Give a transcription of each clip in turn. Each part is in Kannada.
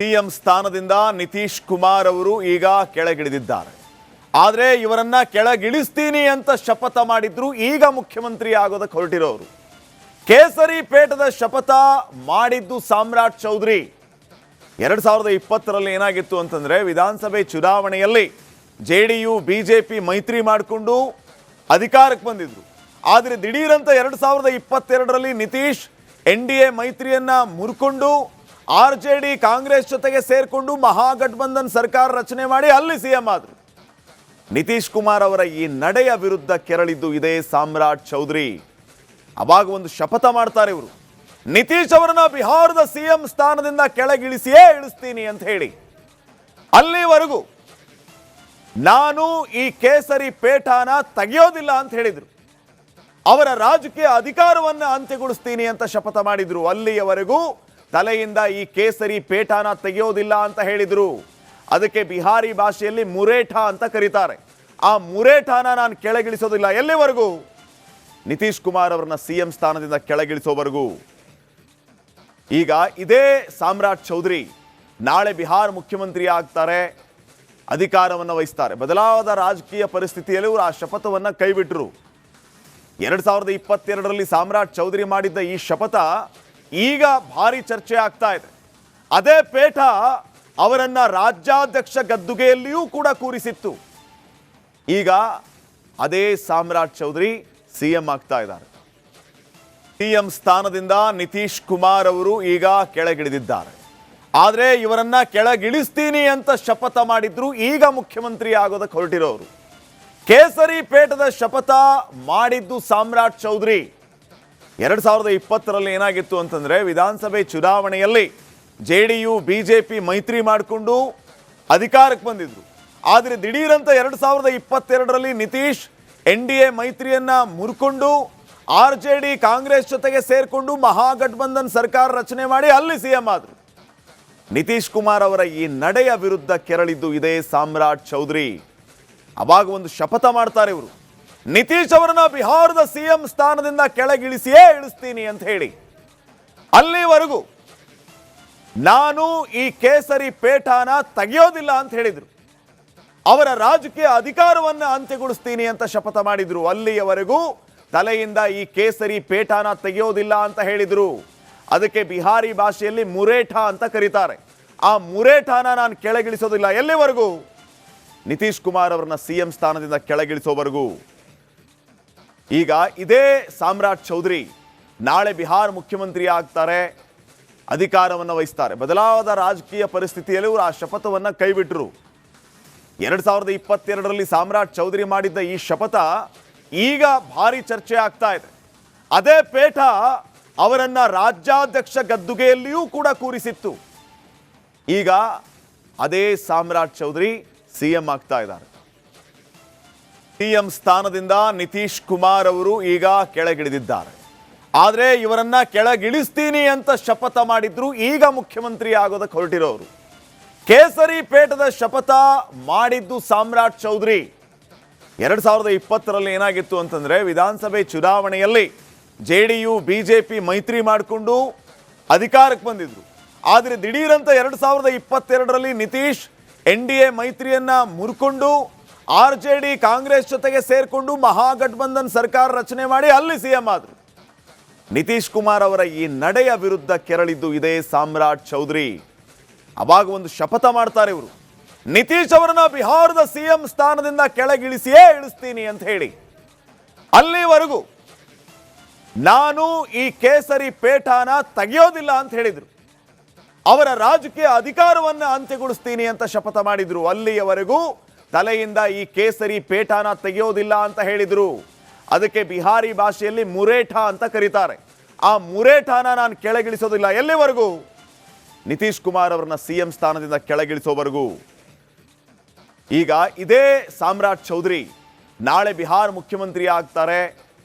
ಸಿಎಂ ಸ್ಥಾನದಿಂದ ನಿತೀಶ್ ಕುಮಾರ್ ಅವರು ಈಗ ಕೆಳಗಿಳಿದಿದ್ದಾರೆ. ಆದರೆ ಇವರನ್ನ ಕೆಳಗಿಳಿಸ್ತೀನಿ ಅಂತ ಶಪಥ ಮಾಡಿದ್ರು ಈಗ ಮುಖ್ಯಮಂತ್ರಿ ಆಗೋದಕ್ಕೆ ಹೊರಟಿರೋರು. ಕೇಸರಿ ಪೇಟದ ಶಪಥ ಮಾಡಿದ್ದು ಸಾಮ್ರಾಟ್ ಚೌಧರಿ. 2020ರಲ್ಲಿ ಏನಾಗಿತ್ತು ಅಂತಂದ್ರೆ ವಿಧಾನಸಭೆ ಚುನಾವಣೆಯಲ್ಲಿ ಜೆಡಿಯು ಬಿಜೆಪಿ ಮೈತ್ರಿ ಮಾಡಿಕೊಂಡು ಅಧಿಕಾರಕ್ಕೆ ಬಂದಿದ್ರು. ಆದರೆ ದಿಢೀರಂತ 2022ರಲ್ಲಿ ನಿತೀಶ್ NDA ಮೈತ್ರಿಯನ್ನ ಮುರ್ಕೊಂಡು RJD ಕಾಂಗ್ರೆಸ್ ಜೊತೆಗೆ ಸೇರ್ಕೊಂಡು ಮಹಾಗಠಬಂಧನ್ ಸರ್ಕಾರ ರಚನೆ ಮಾಡಿ ಅಲ್ಲಿ ಸಿಎಂ ಆದ್ರು. ನಿತೀಶ್ ಕುಮಾರ್ ಅವರ ಈ ನಡೆಯ ವಿರುದ್ಧ ಕೆರಳಿದ್ದು ಇದೇ ಸಾಮ್ರಾಟ್ ಚೌಧರಿ. ಅವಾಗ ಒಂದು ಶಪಥ ಮಾಡ್ತಾರೆ ಇವರು, ನಿತೀಶ್ ಅವರನ್ನ ಬಿಹಾರದ ಸಿಎಂ ಸ್ಥಾನದಿಂದ ಕೆಳಗಿಳಿಸಿಯೇ ಇಳಿಸ್ತೀನಿ ಅಂತ ಹೇಳಿ. ಅಲ್ಲಿವರೆಗೂ ನಾನು ಈ ಕೇಸರಿ ಪೇಟನ ತೆಗೆಯೋದಿಲ್ಲ ಅಂತ ಹೇಳಿದ್ರು. ಅವರ ರಾಜಕೀಯ ಅಧಿಕಾರವನ್ನ ಅಂತ್ಯಗೊಳಿಸ್ತೀನಿ ಅಂತ ಶಪಥ ಮಾಡಿದ್ರು. ಅಲ್ಲಿಯವರೆಗೂ ತಲೆಯಿಂದ ಈ ಕೇಸರಿ ಪೇಟನ ತೆಗೆಯೋದಿಲ್ಲ ಅಂತ ಹೇಳಿದ್ರು. ಅದಕ್ಕೆ ಬಿಹಾರಿ ಭಾಷೆಯಲ್ಲಿ ಮುರೇಠಾ ಅಂತ ಕರೀತಾರೆ. ಆ ಮುರೇಠಾನ ನಾನು ಕೆಳಗಿಳಿಸೋದಿಲ್ಲ ಎಲ್ಲಿವರೆಗೂ, ನಿತೀಶ್ ಕುಮಾರ್ ಅವರನ್ನ ಸಿಎಂ ಸ್ಥಾನದಿಂದ ಕೆಳಗಿಳಿಸೋವರೆಗೂ. ಈಗ ಇದೇ ಸಾಮ್ರಾಟ್ ಚೌಧರಿ ನಾಳೆ ಬಿಹಾರ ಮುಖ್ಯಮಂತ್ರಿ ಆಗ್ತಾರೆ, ಅಧಿಕಾರವನ್ನು ವಹಿಸ್ತಾರೆ. ಬದಲಾದ ರಾಜಕೀಯ ಪರಿಸ್ಥಿತಿಯಲ್ಲಿ ಅವರು ಆ ಶಪಥವನ್ನು ಕೈಬಿಟ್ರು. 2022ರಲ್ಲಿ ಸಾಮ್ರಾಟ್ ಚೌಧರಿ ಮಾಡಿದ್ದ ಈ ಶಪಥ ಈಗ ಭಾರಿ ಚರ್ಚೆ ಆಗ್ತಾ ಇದೆ. ಅದೇ ಪೇಟ ಅವರನ್ನ ರಾಜ್ಯಾಧ್ಯಕ್ಷ ಗದ್ದುಗೆಯಲ್ಲಿಯೂ ಕೂಡ ಕೂರಿಸಿತ್ತು. ಈಗ ಅದೇ ಸಾಮ್ರಾಟ್ ಚೌಧರಿ ಸಿಎಂ ಆಗ್ತಾ ಇದ್ದಾರೆ. ಸಿಎಂ ಸ್ಥಾನದಿಂದ ನಿತೀಶ್ ಕುಮಾರ್ ಅವರು ಈಗ ಕೆಳಗಿಳಿದಿದ್ದಾರೆ. ಆದರೆ ಇವರನ್ನ ಕೆಳಗಿಳಿಸ್ತೀನಿ ಅಂತ ಶಪಥ ಮಾಡಿದ್ರು ಈಗ ಮುಖ್ಯಮಂತ್ರಿ ಆಗೋದಕ್ಕೆ ಹೊರಟಿರೋರು. ಕೇಸರಿ ಪೇಟದ ಶಪಥ ಮಾಡಿದ್ದು ಸಾಮ್ರಾಟ್ ಚೌಧರಿ. 2020ರಲ್ಲಿ ಏನಾಗಿತ್ತು ಅಂತಂದ್ರೆ ವಿಧಾನಸಭೆ ಚುನಾವಣೆಯಲ್ಲಿ ಜೆಡಿಯು ಬಿಜೆಪಿ ಮೈತ್ರಿ ಮಾಡಿಕೊಂಡು ಅಧಿಕಾರಕ್ಕೆ ಬಂದಿದ್ರು. ಆದರೆ ದಿಢೀರಂತ 2022ರಲ್ಲಿ ನಿತೀಶ್ NDA ಮೈತ್ರಿಯನ್ನ ಮುರ್ಕೊಂಡು RJD ಕಾಂಗ್ರೆಸ್ ಜೊತೆಗೆ ಸೇರ್ಕೊಂಡು ಮಹಾಗಠಬಂಧನ್ ಸರ್ಕಾರ ರಚನೆ ಮಾಡಿ ಅಲ್ಲಿ ಸಿಎಂ ಆದ್ರು. ನಿತೀಶ್ ಕುಮಾರ್ ಅವರ ಈ ನಡೆಯ ವಿರುದ್ಧ ಕೆರಳಿದ್ದು ಇದೇ ಸಾಮ್ರಾಟ್ ಚೌಧರಿ. ಅವಾಗ ಒಂದು ಶಪಥ ಮಾಡ್ತಾರೆ ಇವರು, ನಿತೀಶ್ ಅವರನ್ನ ಬಿಹಾರದ ಸಿಎಂ ಸ್ಥಾನದಿಂದ ಕೆಳಗಿಳಿಸಿಯೇ ಇಳಿಸ್ತೀನಿ ಅಂತ ಹೇಳಿ. ಅಲ್ಲಿವರೆಗೂ ನಾನು ಈ ಕೇಸರಿ ಪೇಟನ ತೆಗೆಯೋದಿಲ್ಲ ಅಂತ ಹೇಳಿದ್ರು. ಅವರ ರಾಜಕೀಯ ಅಧಿಕಾರವನ್ನ ಅಂತ್ಯಗೊಳಿಸ್ತೀನಿ ಅಂತ ಶಪಥ ಮಾಡಿದ್ರು. ಅಲ್ಲಿಯವರೆಗೂ ತಲೆಯಿಂದ ಈ ಕೇಸರಿ ಪೇಟನ ತೆಗೆಯೋದಿಲ್ಲ ಅಂತ ಹೇಳಿದ್ರು. ಅದಕ್ಕೆ ಬಿಹಾರಿ ಭಾಷೆಯಲ್ಲಿ ಮುರೇಠಾ ಅಂತ ಕರೀತಾರೆ. ಆ ಮುರೇಠಾನ ನಾನು ಕೆಳಗಿಳಿಸೋದಿಲ್ಲ ಎಲ್ಲಿವರೆಗೂ, ನಿತೀಶ್ ಕುಮಾರ್ ಅವರನ್ನ ಸಿಎಂ ಸ್ಥಾನದಿಂದ ಕೆಳಗಿಳಿಸೋವರೆಗೂ. ಈಗ ಇದೇ ಸಾಮ್ರಾಟ್ ಚೌಧರಿ ನಾಳೆ ಬಿಹಾರ ಮುಖ್ಯಮಂತ್ರಿ ಆಗ್ತಾರೆ, ಅಧಿಕಾರವನ್ನು ವಹಿಸ್ತಾರೆ. ಬದಲಾದ ರಾಜಕೀಯ ಪರಿಸ್ಥಿತಿಯಲ್ಲಿ ಅವರು ಆ ಶಪಥವನ್ನು ಕೈಬಿಟ್ರು. 2022ರಲ್ಲಿ ಸಾಮ್ರಾಟ್ ಚೌಧರಿ ಮಾಡಿದ್ದ ಈ ಶಪಥ ಈಗ ಭಾರಿ ಚರ್ಚೆ ಆಗ್ತಾ ಇದೆ. ಅದೇ ಪೇಟ ಅವರನ್ನ ರಾಜ್ಯಾಧ್ಯಕ್ಷ ಗದ್ದುಗೆಯಲ್ಲಿಯೂ ಕೂಡ ಕೂರಿಸಿತ್ತು. ಈಗ ಅದೇ ಸಾಮ್ರಾಟ್ ಚೌಧರಿ ಸಿಎಂ ಆಗ್ತಾ ಇದ್ದಾರೆ. ಸಿಎಂ ಸ್ಥಾನದಿಂದ ನಿತೀಶ್ ಕುಮಾರ್ ಅವರು ಈಗ ಕೆಳಗಿಳಿದಿದ್ದಾರೆ. ಆದರೆ ಇವರನ್ನ ಕೆಳಗಿಳಿಸ್ತೀನಿ ಅಂತ ಶಪಥ ಮಾಡಿದ್ರು ಈಗ ಮುಖ್ಯಮಂತ್ರಿ ಆಗೋದಕ್ಕೆ ಹೊರಟಿರೋರು. ಕೇಸರಿ ಪೇಟದ ಶಪಥ ಮಾಡಿದ್ದು ಸಾಮ್ರಾಟ್ ಚೌಧರಿ. 2020ರಲ್ಲಿ ಏನಾಗಿತ್ತು ಅಂತಂದ್ರೆ ವಿಧಾನಸಭೆ ಚುನಾವಣೆಯಲ್ಲಿ ಜೆಡಿಯು ಬಿಜೆಪಿ ಮೈತ್ರಿ ಮಾಡಿಕೊಂಡು ಅಧಿಕಾರಕ್ಕೆ ಬಂದಿದ್ರು. ಆದರೆ ದಿಢೀರಂತ 2022ರಲ್ಲಿ ನಿತೀಶ್ NDA ಮೈತ್ರಿಯನ್ನ ಮುರ್ಕೊಂಡು RJD ಕಾಂಗ್ರೆಸ್ ಜೊತೆಗೆ ಸೇರ್ಕೊಂಡು ಮಹಾಗಠಬಂಧನ್ ಸರ್ಕಾರ ರಚನೆ ಮಾಡಿ ಅಲ್ಲಿ ಸಿಎಂ ಆದ್ರು. ನಿತೀಶ್ ಕುಮಾರ್ ಅವರ ಈ ನಡೆಯ ವಿರುದ್ಧ ಕೆರಳಿದ್ದು ಇದೇ ಸಾಮ್ರಾಟ್ ಚೌಧರಿ. ಅವಾಗ ಒಂದು ಶಪಥ ಮಾಡ್ತಾರೆ ಇವರು, ನಿತೀಶ್ ಅವರನ್ನ ಬಿಹಾರದ ಸಿಎಂ ಸ್ಥಾನದಿಂದ ಕೆಳಗಿಳಿಸಿಯೇ ಇಳಿಸ್ತೀನಿ ಅಂತ ಹೇಳಿ. ಅಲ್ಲಿವರೆಗೂ ನಾನು ಈ ಕೇಸರಿ ಪೇಟನ ತೆಗೆಯೋದಿಲ್ಲ ಅಂತ ಹೇಳಿದ್ರು. ಅವರ ರಾಜಕೀಯ ಅಧಿಕಾರವನ್ನ ಅಂತ್ಯಗೊಳಿಸ್ತೀನಿ ಅಂತ ಶಪಥ ಮಾಡಿದ್ರು. ಅಲ್ಲಿಯವರೆಗೂ ತಲೆಯಿಂದ ಈ ಕೇಸರಿ ಪೇಟನ ತೆಗೆಯೋದಿಲ್ಲ ಅಂತ ಹೇಳಿದ್ರು. ಅದಕ್ಕೆ ಬಿಹಾರಿ ಭಾಷೆಯಲ್ಲಿ ಮುರೇಠಾ ಅಂತ ಕರೀತಾರೆ. ಆ ಮುರೇಠಾನ ನಾನು ಕೆಳಗಿಳಿಸೋದಿಲ್ಲ ಎಲ್ಲಿವರೆಗೂ, ನಿತೀಶ್ ಕುಮಾರ್ ಅವರನ್ನ ಸಿಎಂ ಸ್ಥಾನದಿಂದ ಕೆಳಗಿಳಿಸೋವರೆಗೂ. ಈಗ ಇದೇ ಸಾಮ್ರಾಟ್ ಚೌಧರಿ ನಾಳೆ ಬಿಹಾರ ಮುಖ್ಯಮಂತ್ರಿ ಆಗ್ತಾರೆ,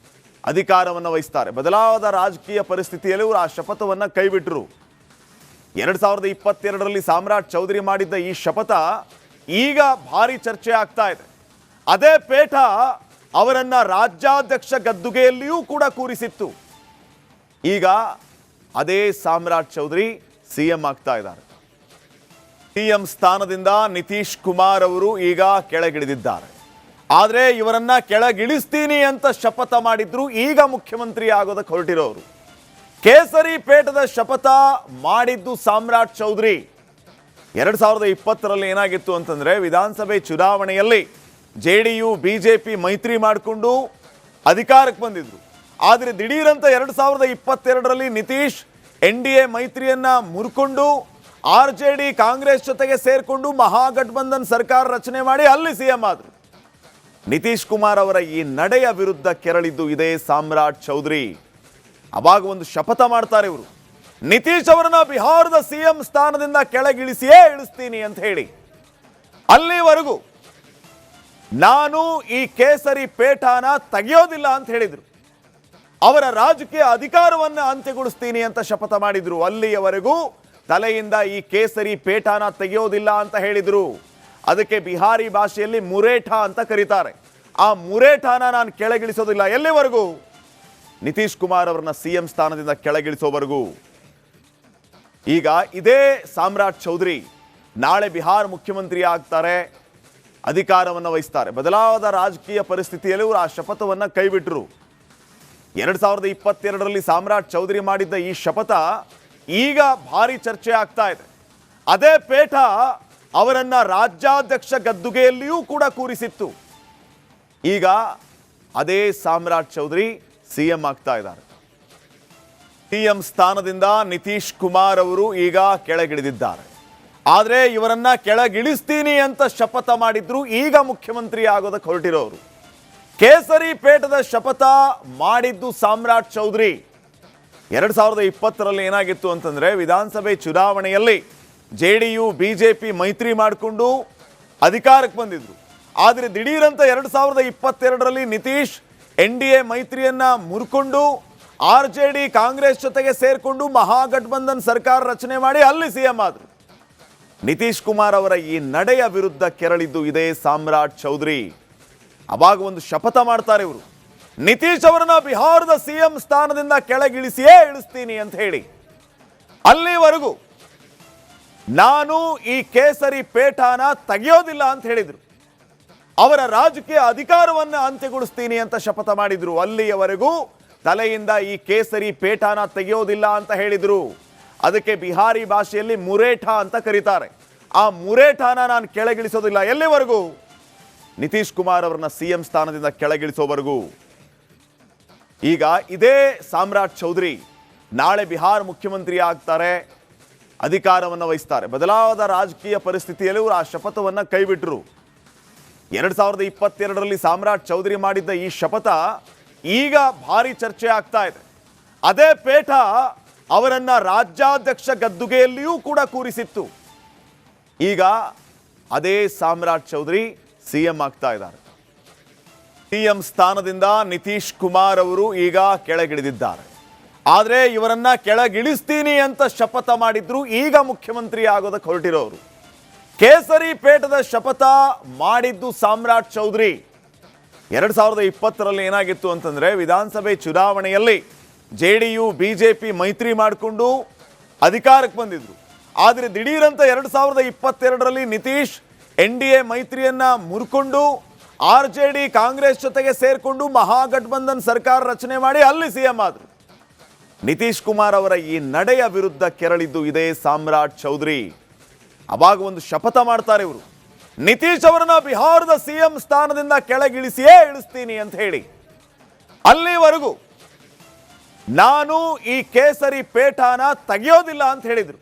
ಅಧಿಕಾರವನ್ನು ವಹಿಸ್ತಾರೆ. ಬದಲಾದ ರಾಜಕೀಯ ಪರಿಸ್ಥಿತಿಯಲ್ಲಿ ಅವರು ಆ ಶಪಥವನ್ನು ಕೈಬಿಟ್ರು. 2022ರಲ್ಲಿ ಸಾಮ್ರಾಟ್ ಚೌಧರಿ ಮಾಡಿದ್ದ ಈ ಶಪಥ ಈಗ ಭಾರಿ ಚರ್ಚೆ ಆಗ್ತಾ ಇದೆ. ಅದೇ ಪೇಟ ಅವರನ್ನ ರಾಜ್ಯಾಧ್ಯಕ್ಷ ಗದ್ದುಗೆಯಲ್ಲಿಯೂ ಕೂಡ ಕೂರಿಸಿತ್ತು. ಈಗ ಅದೇ ಸಾಮ್ರಾಟ್ ಚೌಧರಿ ಸಿಎಂ ಆಗ್ತಾ ಇದ್ದಾರೆ. ಸಿಎಂ ಸ್ಥಾನದಿಂದ ನಿತೀಶ್ ಕುಮಾರ್ ಅವರು ಈಗ ಕೆಳಗಿಳಿದಿದ್ದಾರೆ. ಆದರೆ ಇವರನ್ನ ಕೆಳಗಿಳಿಸ್ತೀನಿ ಅಂತ ಶಪಥ ಮಾಡಿದ್ರು ಈಗ ಮುಖ್ಯಮಂತ್ರಿ ಆಗೋದಕ್ಕೆ ಹೊರಟಿರೋರು. ಕೇಸರಿ ಪೇಟದ ಶಪಥ ಮಾಡಿದ್ದು ಸಾಮ್ರಾಟ್ ಚೌಧರಿ. 2020ರಲ್ಲಿ ಏನಾಗಿತ್ತು ಅಂತಂದ್ರೆ ವಿಧಾನಸಭೆ ಚುನಾವಣೆಯಲ್ಲಿ ಜೆಡಿಯು ಬಿಜೆಪಿ ಮೈತ್ರಿ ಮಾಡಿಕೊಂಡು ಅಧಿಕಾರಕ್ಕೆ ಬಂದಿದ್ರು. ಆದರೆ ದಿಢೀರಂತ 2022ರಲ್ಲಿ ನಿತೀಶ್ NDA ಮೈತ್ರಿಯನ್ನ ಮುರ್ಕೊಂಡು RJD ಕಾಂಗ್ರೆಸ್ ಜೊತೆಗೆ ಸೇರ್ಕೊಂಡು ಮಹಾಗಠಬಂಧನ್ ಸರ್ಕಾರ ರಚನೆ ಮಾಡಿ ಅಲ್ಲಿ ಸಿಎಂ ಆದ್ರು. ನಿತೀಶ್ ಕುಮಾರ್ ಅವರ ಈ ನಡೆಯ ವಿರುದ್ಧ ಕೆರಳಿದ್ದು ಇದೇ ಸಾಮ್ರಾಟ್ ಚೌಧರಿ. ಅವಾಗ ಒಂದು ಶಪಥ ಮಾಡ್ತಾರೆ ಇವರು, ನಿತೀಶ್ ಅವರನ್ನ ಬಿಹಾರದ ಸಿಎಂ ಸ್ಥಾನದಿಂದ ಕೆಳಗಿಳಿಸಿಯೇ ಇಳಿಸ್ತೀನಿ ಅಂತ ಹೇಳಿ. ಅಲ್ಲಿವರೆಗೂ ನಾನು ಈ ಕೇಸರಿ ಪೇಟನ ತೆಗೆಯೋದಿಲ್ಲ ಅಂತ ಹೇಳಿದ್ರು. ಅವರ ರಾಜಕೀಯ ಅಧಿಕಾರವನ್ನ ಅಂತ್ಯಗೊಳಿಸ್ತೀನಿ ಅಂತ ಶಪಥ ಮಾಡಿದ್ರು. ಅಲ್ಲಿಯವರೆಗೂ ತಲೆಯಿಂದ ಈ ಕೇಸರಿ ಪೇಟನ ತೆಗೆಯೋದಿಲ್ಲ ಅಂತ ಹೇಳಿದ್ರು. ಅದಕ್ಕೆ ಬಿಹಾರಿ ಭಾಷೆಯಲ್ಲಿ ಮುರೇಠಾ ಅಂತ ಕರೀತಾರೆ. ಆ ಮುರೇಠಾನ ನಾನು ಕೆಳಗಿಳಿಸೋದಿಲ್ಲ ಎಲ್ಲಿವರೆಗೂ, ನಿತೀಶ್ ಕುಮಾರ್ ಅವರನ್ನ ಸಿಎಂ ಸ್ಥಾನದಿಂದ ಕೆಳಗಿಳಿಸೋವರೆಗೂ. ಈಗ ಇದೇ ಸಾಮ್ರಾಟ್ ಚೌಧರಿ ನಾಳೆ ಬಿಹಾರ ಮುಖ್ಯಮಂತ್ರಿ ಆಗ್ತಾರೆ, ಅಧಿಕಾರವನ್ನು ವಹಿಸ್ತಾರೆ. ಬದಲಾದ ರಾಜಕೀಯ ಪರಿಸ್ಥಿತಿಯಲ್ಲಿ ಅವರು ಆ ಶಪಥವನ್ನು ಕೈಬಿಟ್ಟರು. 2022ರಲ್ಲಿ ಸಾಮ್ರಾಟ್ ಚೌಧರಿ ಮಾಡಿದ್ದ ಈ ಶಪಥ ಈಗ ಭಾರಿ ಚರ್ಚೆ ಆಗ್ತಾ ಇದೆ. ಅದೇ ಪೇಟ ಅವರನ್ನ ರಾಜ್ಯಾಧ್ಯಕ್ಷ ಗದ್ದುಗೆಯಲ್ಲಿಯೂ ಕೂಡ ಕೂರಿಸಿತ್ತು. ಈಗ ಅದೇ ಸಾಮ್ರಾಟ್ ಚೌಧರಿ ಸಿಎಂ ಆಗ್ತಾ ಇದ್ದಾರೆ. ಸಿಎಂ ಸ್ಥಾನದಿಂದ ನಿತೀಶ್ ಕುಮಾರ್ ಅವರು ಈಗ ಕೆಳಗಿಳಿದಿದ್ದಾರೆ. ಆದರೆ ಇವರನ್ನ ಕೆಳಗಿಳಿಸ್ತೀನಿ ಅಂತ ಶಪಥ ಮಾಡಿದ್ರು ಈಗ ಮುಖ್ಯಮಂತ್ರಿ ಆಗೋದಕ್ಕೆ ಹೊರಟಿರೋರು. ಕೇಸರಿ ಪೇಟದ ಶಪಥ ಮಾಡಿದ್ದು ಸಾಮ್ರಾಟ್ ಚೌಧರಿ. 2020ರಲ್ಲಿ ಏನಾಗಿತ್ತು ಅಂತಂದ್ರೆ ವಿಧಾನಸಭೆ ಚುನಾವಣೆಯಲ್ಲಿ ಜೆಡಿಯು ಬಿಜೆಪಿ ಮೈತ್ರಿ ಮಾಡಿಕೊಂಡು ಅಧಿಕಾರಕ್ಕೆ ಬಂದಿದ್ರು. ಆದರೆ ದಿಢೀರಂತ 2022ರಲ್ಲಿ ನಿತೀಶ್ NDA ಮೈತ್ರಿಯನ್ನ ಮುರ್ಕೊಂಡು RJD ಕಾಂಗ್ರೆಸ್ ಜೊತೆಗೆ ಸೇರ್ಕೊಂಡು ಮಹಾಗಠಬಂಧನ್ ಸರ್ಕಾರ ರಚನೆ ಮಾಡಿ ಅಲ್ಲಿ ಸಿಎಂ ಆದ್ರು. ನಿತೀಶ್ ಕುಮಾರ್ ಅವರ ಈ ನಡೆಯ ವಿರುದ್ಧ ಕೆರಳಿದ್ದು ಇದೇ ಸಾಮ್ರಾಟ್ ಚೌಧರಿ. ಅವಾಗ ಒಂದು ಶಪಥ ಮಾಡ್ತಾರೆ ಇವರು, ನಿತೀಶ್ ಅವರನ್ನ ಬಿಹಾರದ ಸಿಎಂ ಸ್ಥಾನದಿಂದ ಕೆಳಗಿಳಿಸಿಯೇ ಇಳಿಸ್ತೀನಿ ಅಂತ ಹೇಳಿ. ಅಲ್ಲಿವರೆಗೂ ನಾನು ಈ ಕೇಸರಿ ಪೇಟನ ತೆಗೆಯೋದಿಲ್ಲ ಅಂತ ಹೇಳಿದ್ರು. ಅವರ ರಾಜಕೀಯ ಅಧಿಕಾರವನ್ನು ಅಂತ್ಯಗೊಳಿಸ್ತೀನಿ ಅಂತ ಶಪಥ ಮಾಡಿದ್ರು. ಅಲ್ಲಿಯವರೆಗೂ ತಲೆಯಿಂದ ಈ ಕೇಸರಿ ಪೇಟನ ತೆಗೆಯೋದಿಲ್ಲ ಅಂತ ಹೇಳಿದ್ರು. ಅದಕ್ಕೆ ಬಿಹಾರಿ ಭಾಷೆಯಲ್ಲಿ ಮುರೇಠಾ ಅಂತ ಕರೀತಾರೆ. ಆ ಮುರೇಠಾನ ನಾನು ಕೆಳಗಿಳಿಸೋದಿಲ್ಲ ಎಲ್ಲಿವರೆಗೂ, ನಿತೀಶ್ ಕುಮಾರ್ ಅವರನ್ನ ಸಿಎಂ ಸ್ಥಾನದಿಂದ ಕೆಳಗಿಳಿಸೋವರೆಗೂ. ಈಗ ಇದೇ ಸಾಮ್ರಾಟ್ ಚೌಧರಿ ನಾಳೆ ಬಿಹಾರ ಮುಖ್ಯಮಂತ್ರಿ ಆಗ್ತಾರೆ, ಅಧಿಕಾರವನ್ನು ವಹಿಸ್ತಾರೆ. ಬದಲಾದ ರಾಜಕೀಯ ಪರಿಸ್ಥಿತಿಯಲ್ಲಿ ಅವರು ಆ ಶಪಥವನ್ನು ಕೈಬಿಟ್ಟರು. 2022ರಲ್ಲಿ ಸಾಮ್ರಾಟ್ ಚೌಧರಿ ಮಾಡಿದ್ದ ಈ ಶಪಥ ಈಗ ಭಾರಿ ಚರ್ಚೆ ಆಗ್ತಾ ಇದೆ. ಅದೇ ಪೇಟ ಅವರನ್ನ ರಾಜ್ಯಾಧ್ಯಕ್ಷ ಗದ್ದುಗೆಯಲ್ಲಿಯೂ ಕೂಡ ಕೂರಿಸಿತ್ತು. ಈಗ ಅದೇ ಸಾಮ್ರಾಟ್ ಚೌಧರಿ ಸಿಎಂ ಆಗ್ತಾ ಇದ್ದಾರೆ. ಸಿಎಂ ಸ್ಥಾನದಿಂದ ನಿತೀಶ್ ಕುಮಾರ್ ಅವರು ಈಗ ಕೆಳಗಿಳಿದಿದ್ದಾರೆ. ಆದರೆ ಇವರನ್ನ ಕೆಳಗಿಳಿಸ್ತೀನಿ ಅಂತ ಶಪಥ ಮಾಡಿದ್ರು ಈಗ ಮುಖ್ಯಮಂತ್ರಿ ಆಗೋದಕ್ಕೆ ಹೊರಟಿರೋರು. ಕೇಸರಿ ಪೇಟದ ಶಪಥ ಮಾಡಿದ್ದು ಸಾಮ್ರಾಟ್ ಚೌಧರಿ. 2020ರಲ್ಲಿ ಏನಾಗಿತ್ತು ಅಂತಂದ್ರೆ ವಿಧಾನಸಭೆ ಚುನಾವಣೆಯಲ್ಲಿ ಜೆಡಿಯು ಬಿಜೆಪಿ ಮೈತ್ರಿ ಮಾಡಿಕೊಂಡು ಅಧಿಕಾರಕ್ಕೆ ಬಂದಿದ್ರು. ಆದರೆ ದಿಢೀರಂತ 2022ರಲ್ಲಿ ನಿತೀಶ್ NDA ಮೈತ್ರಿಯನ್ನ ಮುರ್ಕೊಂಡು RJD ಕಾಂಗ್ರೆಸ್ ಜೊತೆಗೆ ಸೇರ್ಕೊಂಡು ಮಹಾಗಠಬಂಧನ್ ಸರ್ಕಾರ ರಚನೆ ಮಾಡಿ ಅಲ್ಲಿ ಸಿಎಂ ಆದ್ರು. ನಿತೀಶ್ ಕುಮಾರ್ ಅವರ ಈ ನಡೆಯ ವಿರುದ್ಧ ಕೆರಳಿದ್ದು ಇದೇ ಸಾಮ್ರಾಟ್ ಚೌಧರಿ. ಅವಾಗ ಒಂದು ಶಪಥ ಮಾಡ್ತಾರೆ ಇವರು, ನಿತೀಶ್ ಅವರನ್ನ ಬಿಹಾರದ ಸಿಎಂ ಸ್ಥಾನದಿಂದ ಕೆಳಗಿಳಿಸಿಯೇ ಇಳಿಸ್ತೀನಿ ಅಂತ ಹೇಳಿ. ಅಲ್ಲಿವರೆಗೂ ನಾನು ಈ ಕೇಸರಿ ಪೇಟನ ತೆಗೆಯೋದಿಲ್ಲ ಅಂತ ಹೇಳಿದ್ರು.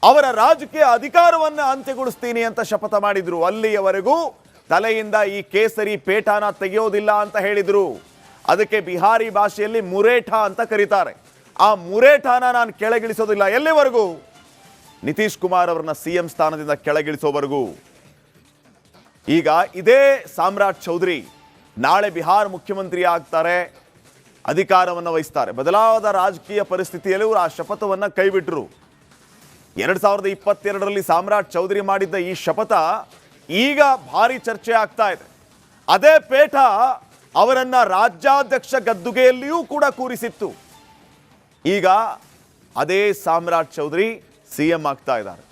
ಅವರ ರಾಜಕೀಯ ಅಧಿಕಾರವನ್ನು ಅಂತ್ಯಗೊಳಿಸ್ತೀನಿ ಅಂತ ಶಪಥ ಮಾಡಿದ್ರು. ಅಲ್ಲಿಯವರೆಗೂ ತಲೆಯಿಂದ ಈ ಕೇಸರಿ ಪೇಟನ ತೆಗೆಯೋದಿಲ್ಲ ಅಂತ ಹೇಳಿದ್ರು. ಅದಕ್ಕೆ ಬಿಹಾರಿ ಭಾಷೆಯಲ್ಲಿ ಮುರೇಠಾ ಅಂತ ಕರೀತಾರೆ. ಆ ಮುರೇಠಾನ ನಾನು ಕೆಳಗಿಳಿಸೋದಿಲ್ಲ ಎಲ್ಲಿವರೆಗೂ, ನಿತೀಶ್ ಕುಮಾರ್ ಅವರನ್ನ ಸಿಎಂ ಸ್ಥಾನದಿಂದ ಕೆಳಗಿಳಿಸೋವರೆಗೂ. ಈಗ ಇದೇ ಸಾಮ್ರಾಟ್ ಚೌಧರಿ ನಾಳೆ ಬಿಹಾರ ಮುಖ್ಯಮಂತ್ರಿ ಆಗ್ತಾರೆ, ಅಧಿಕಾರವನ್ನು ವಹಿಸ್ತಾರೆ. ಬದಲಾದ ರಾಜಕೀಯ ಪರಿಸ್ಥಿತಿಯಲ್ಲಿ ಅವರು ಆ ಶಪಥವನ್ನು ಕೈಬಿಟ್ಟರು. 2022ರಲ್ಲಿ ಸಾಮ್ರಾಟ್ ಚೌಧರಿ ಮಾಡಿದ್ದ ಈ ಶಪಥ ಈಗ ಭಾರಿ ಚರ್ಚೆ ಆಗ್ತಾ ಇದೆ. ಅದೇ ಪೇಟ ಅವರನ್ನ ರಾಜ್ಯಾಧ್ಯಕ್ಷ ಗದ್ದುಗೆಯಲ್ಲಿಯೂ ಕೂಡ ಕೂರಿಸಿತ್ತು. ಈಗ ಅದೇ ಸಾಮ್ರಾಟ್ ಚೌಧರಿ ಸಿಎಂ ಆಗ್ತಾ ಇದ್ದಾರೆ.